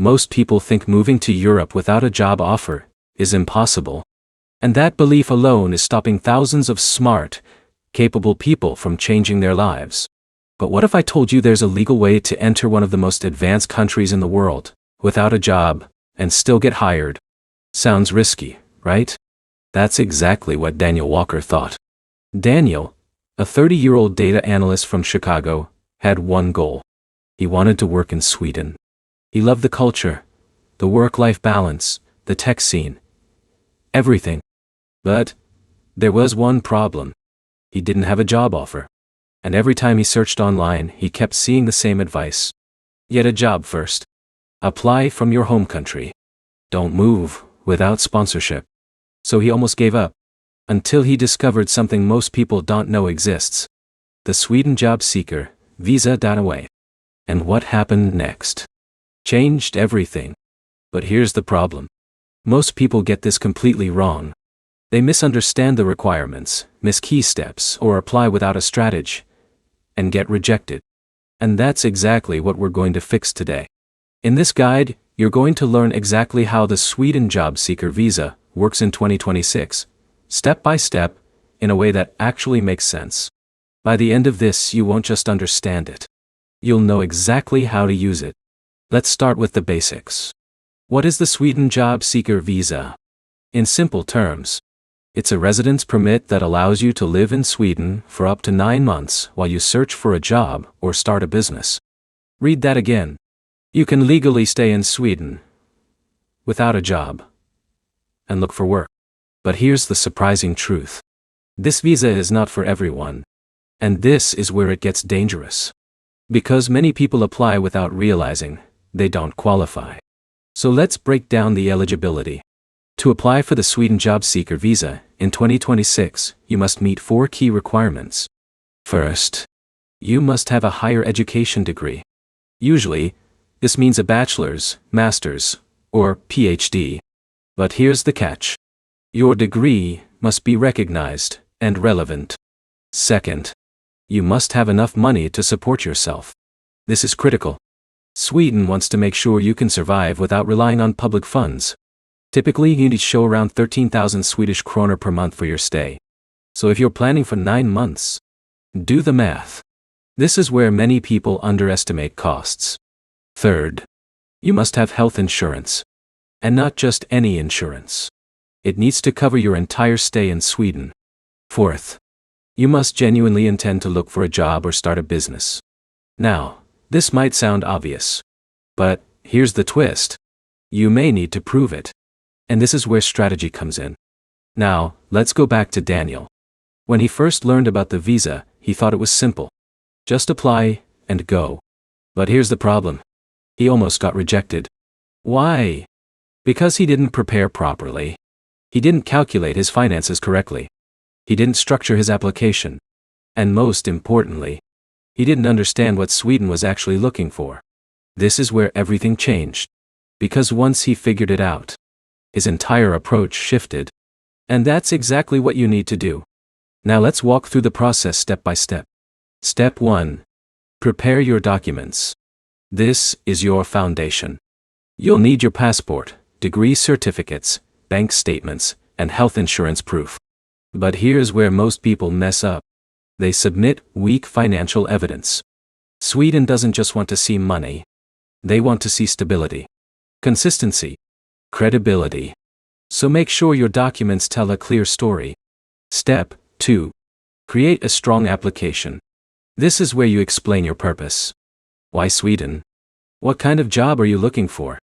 Most people think moving to Europe without a job offer is impossible. And that belief alone is stopping thousands of smart, capable people from changing their lives. But what if I told you there's a legal way to enter one of the most advanced countries in the world, without a job, and still get hired? Sounds risky, right? That's exactly what Daniel Walker thought. Daniel, a 30-year-old data analyst from Chicago, had one goal. He wanted to work in Sweden. He loved the culture, the work-life balance, the tech scene, everything. But there was one problem. He didn't have a job offer. And every time he searched online, he kept seeing the same advice. Get a job first. Apply from your home country. Don't move without sponsorship. So he almost gave up. Until he discovered something most people don't know exists. The Sweden job seeker visa. Away. And what happened next? Changed everything. But here's the problem. Most people get this completely wrong. They misunderstand the requirements, miss key steps, or apply without a strategy, and get rejected. And that's exactly what we're going to fix today. In this guide, you're going to learn exactly how the Sweden job seeker visa works in 2026, step by step, in a way that actually makes sense. By the end of this, you won't just understand it. You'll know exactly how to use it. Let's start with the basics. What is the Sweden job seeker visa? In simple terms, it's a residence permit that allows you to live in Sweden for up to 9 months while you search for a job or start a business. Read that again. You can legally stay in Sweden without a job and look for work. But here's the surprising truth. This visa is not for everyone. And this is where it gets dangerous. Because many people apply without realizing they don't qualify. So let's break down the eligibility. To apply for the Sweden job seeker visa in 2026, you must meet 4 key requirements. First, you must have a higher education degree. Usually, this means a bachelor's, master's, or PhD. But here's the catch. Your degree must be recognized and relevant. Second, you must have enough money to support yourself. This is critical. Sweden wants to make sure you can survive without relying on public funds. Typically, you need to show around 13,000 Swedish kronor per month for your stay. So if you're planning for 9 months, do the math. This is where many people underestimate costs. Third, you must have health insurance. And not just any insurance. It needs to cover your entire stay in Sweden. Fourth, you must genuinely intend to look for a job or start a business. Now, this might sound obvious. But here's the twist. You may need to prove it. And this is where strategy comes in. Now, let's go back to Daniel. When he first learned about the visa, he thought it was simple. Just apply and go. But here's the problem. He almost got rejected. Why? Because he didn't prepare properly. He didn't calculate his finances correctly. He didn't structure his application. And most importantly, he didn't understand what Sweden was actually looking for. This is where everything changed. Because once he figured it out, his entire approach shifted. And that's exactly what you need to do. Now let's walk through the process step by step. Step 1. Prepare your documents. This is your foundation. You'll need your passport, degree certificates, bank statements, and health insurance proof. But here's where most people mess up. They submit weak financial evidence. Sweden doesn't just want to see money. They want to see stability, consistency, credibility. So make sure your documents tell a clear story. Step 2. Create a strong application. This is where you explain your purpose. Why Sweden? What kind of job are you looking for?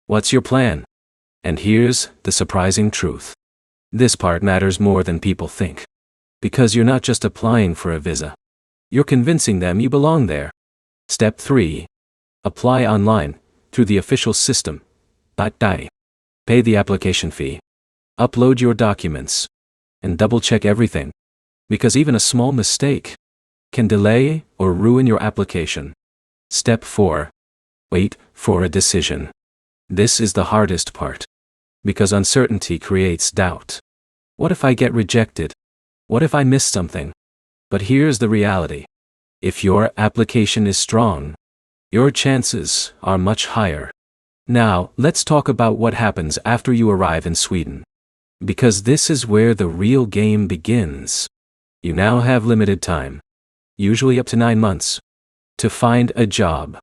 What's your plan? And here's the surprising truth. This part matters more than people think. Because you're not just applying for a visa. You're convincing them you belong there. Step 3. Apply online, through the official system. Pay the application fee. Upload your documents. And double-check everything. Because even a small mistake can delay or ruin your application. Step 4. Wait for a decision. This is the hardest part. Because uncertainty creates doubt. What if I get rejected? What if I miss something? But here's the reality. If your application is strong, your chances are much higher. Now, let's talk about what happens after you arrive in Sweden. Because this is where the real game begins. You now have limited time, usually up to 9 months, to find a job.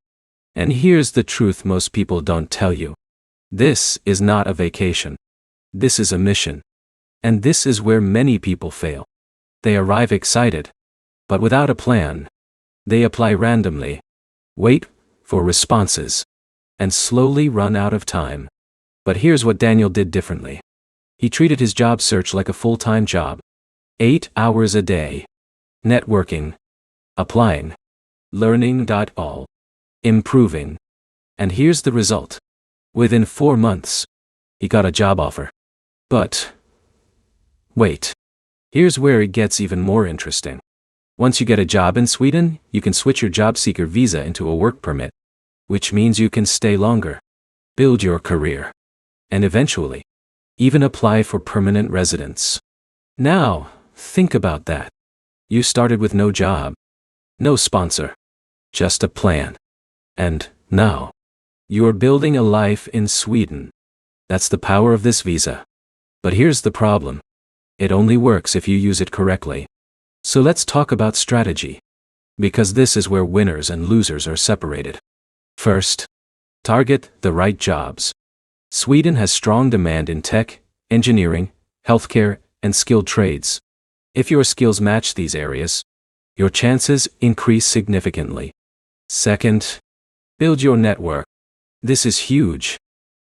And here's the truth most people don't tell you. This is not a vacation. This is a mission. And this is where many people fail. They arrive excited, but without a plan. They apply randomly, wait for responses, and slowly run out of time. But here's what Daniel did differently. He treated his job search like a full-time job. 8 hours a day. Networking. Applying. Learning. All. Improving. And here's the result. Within 4 months, he got a job offer. But wait. Here's where it gets even more interesting. Once you get a job in Sweden, you can switch your job seeker visa into a work permit, which means you can stay longer, build your career, and eventually, even apply for permanent residence. Now, think about that. You started with no job, no sponsor, just a plan. And now, you're building a life in Sweden. That's the power of this visa. But here's the problem. It only works if you use it correctly. So let's talk about strategy. Because this is where winners and losers are separated. First, target the right jobs. Sweden has strong demand in tech, engineering, healthcare, and skilled trades. If your skills match these areas, your chances increase significantly. Second, build your network. This is huge.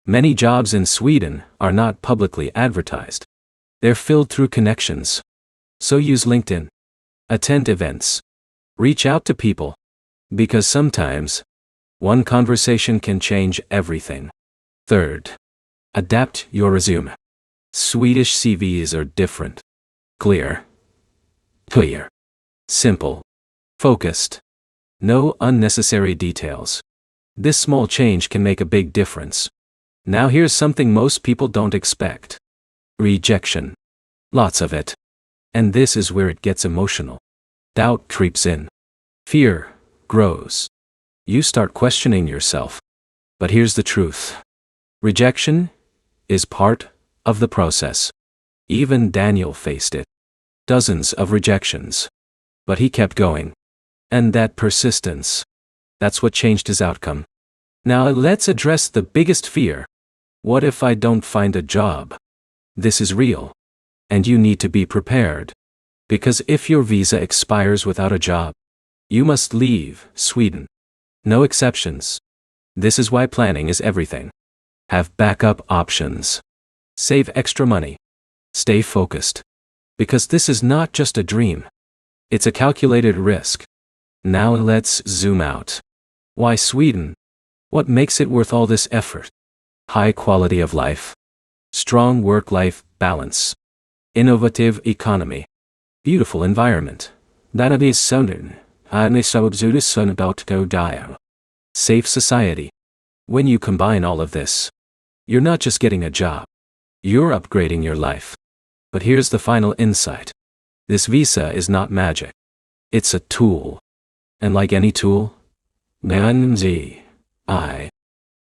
Many jobs in Sweden are not publicly advertised. They're filled through connections. So use LinkedIn. Attend events. Reach out to people. Because sometimes, one conversation can change everything. Third, adapt your resume. Swedish CVs are different. Clear, simple, focused. No unnecessary details. This small change can make a big difference. Now here's something most people don't expect. Rejection. Lots of it. And this is where it gets emotional. Doubt creeps in. Fear grows. You start questioning yourself. But here's the truth. Rejection is part of the process. Even Daniel faced it. Dozens of rejections. But he kept going. And that persistence, that's what changed his outcome. Now let's address the biggest fear. What if I don't find a job? This is real. And you need to be prepared. Because if your visa expires without a job, you must leave Sweden. No exceptions. This is why planning is everything. Have backup options. Save extra money. Stay focused. Because this is not just a dream. It's a calculated risk. Now let's zoom out. Why Sweden? What makes it worth all this effort? High quality of life. Strong work-life balance. Innovative economy. Beautiful environment. That is sounding. Safe society. When you combine all of this, you're not just getting a job. You're upgrading your life. But here's the final insight. This visa is not magic. It's a tool. And like any tool,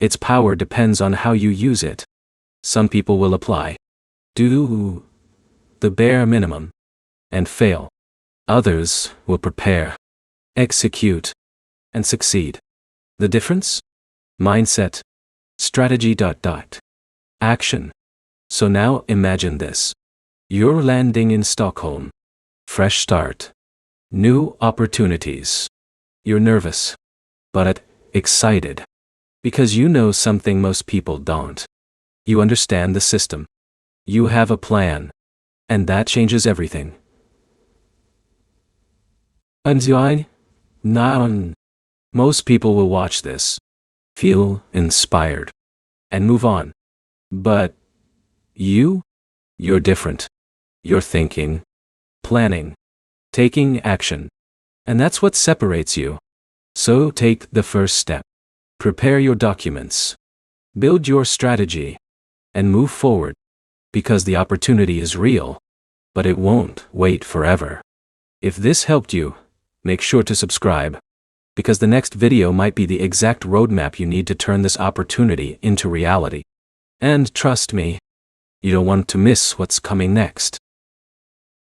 its power depends on how you use it. Some people will apply, do the bare minimum, and fail. Others will prepare, execute, and succeed. The difference? Mindset, strategy. Action. So now imagine this. You're landing in Stockholm. Fresh start. New opportunities. You're nervous, but excited. Because you know something most people don't. You understand the system. You have a plan. And that changes everything. Most people will watch this, feel inspired, and move on. But you're different. You're thinking, planning, taking action. And that's what separates you. So take the first step. Prepare your documents. Build your strategy. And move forward. Because the opportunity is real. But it won't wait forever. If this helped you, make sure to subscribe. because the next video might be the exact roadmap you need to turn this opportunity into reality. And trust me, you don't want to miss what's coming next.